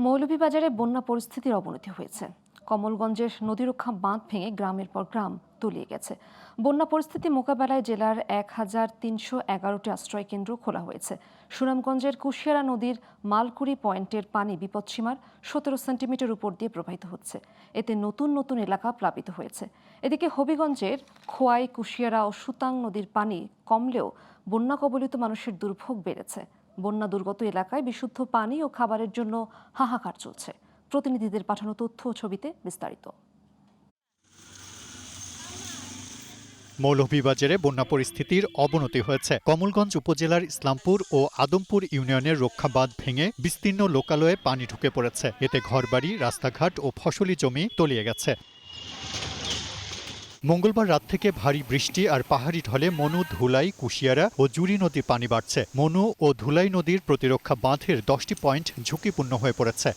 মৌলভীবাজারে বন্যা পরিস্থিতির অবনতি হয়েছে। কমলগঞ্জের নদীরক্ষা বাঁধ ভেঙে গ্রামের পর গ্রাম তলিয়ে গেছে। বন্যা পরিস্থিতি মোকাবেলায় জেলার ১,৩১১টি আশ্রয় কেন্দ্র খোলা হয়েছে। সুনামগঞ্জের কুশিয়ারা নদীর মালকুড়ি পয়েন্টের পানি বিপদসীমার ১৭ সেন্টিমিটার উপর দিয়ে প্রবাহিত হচ্ছে। এতে নতুন নতুন এলাকা প্লাবিত হয়েছে। এদিকে হবিগঞ্জের খোয়াই, কুশিয়ারা ও সুতাং নদীর পানি কমলেও বন্যা কবলিত মানুষের দুর্ভোগ বেড়েছে। বন্যা দুর্গত এলাকায় বিশুদ্ধ পানি ও খাবারের জন্য হাহাকার চলছে। প্রতিনিধিদের পাঠানো তথ্য ও ছবিতে বিস্তারিত। মৌলভীবাজারে বন্যা পরিস্থিতির অবনতি হয়েছে। কমলগঞ্জ উপজেলার ইসলামপুর ও আদমপুর ইউনিয়নের রক্ষা বাঁধ ভেঙে বিস্তীর্ণ লোকালয়ে পানি ঢুকে পড়েছে। এতে ঘরবাড়ি, রাস্তাঘাট ও ফসলি জমি তলিয়ে গেছে। মঙ্গলবার রাত থেকে ভারী বৃষ্টি আর পাহাড়ি ঢলে মনু, ধুলাই, কুশিয়ারা ও জুড়ি নদীর পানি বাড়ছে। মনু ও ধুলাই নদীর প্রতিরক্ষা বাঁধের 10টি পয়েন্ট ঝুঁকিপূর্ণ হয়ে পড়েছে।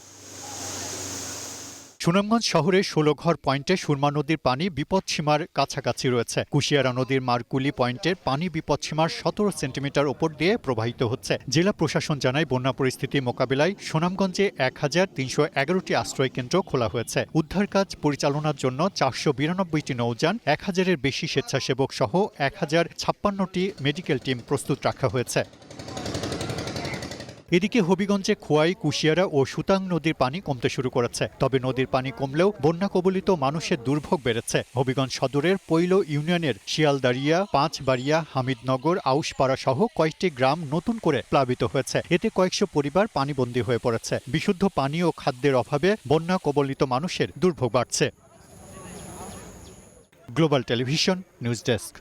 সুনামগঞ্জ শহরের ১৬ ঘর পয়েন্টে সুরমা নদীর পানি বিপদসীমার কাছাকাছি রয়েছে। কুশিয়ারা নদীর মারকুলি পয়েন্টের পানি বিপদসীমার ১৭ সেন্টিমিটার উপর দিয়ে প্রবাহিত হচ্ছে। জেলা প্রশাসন জানায়, বন্যা পরিস্থিতি মোকাবিলায় সুনামগঞ্জে ১,৩১১টি আশ্রয় কেন্দ্র খোলা হয়েছে। উদ্ধার কাজ পরিচালনার জন্য ৪৯২টি নৌযান, ১,০০০-এর বেশি স্বেচ্ছাসেবক সহ ১,০৫৬টি মেডিকেল টিম প্রস্তুত রাখা হয়েছে। এদিকে হবিগঞ্জে খোয়াই, কুশিয়ারা ও সুতাং নদীর পানি কমতে শুরু করেছে। তবে নদীর পানি কমলেও বন্যা কবলিত মানুষের দুর্ভোগ বেড়েছে। হবিগঞ্জ সদরের পৈল ইউনিয়নের শিয়ালদারিয়া, পাঁচবাড়িয়া, হামিদনগর, আউশপাড়া সহ কয়েকটি গ্রাম নতুন করে প্লাবিত হয়েছে। এতে কয়েকশো পরিবার পানিবন্দী হয়ে পড়েছে। বিশুদ্ধ পানি ও খাদ্যের অভাবে বন্যা কবলিত মানুষের দুর্ভোগ বাড়ছে। Global television news desk.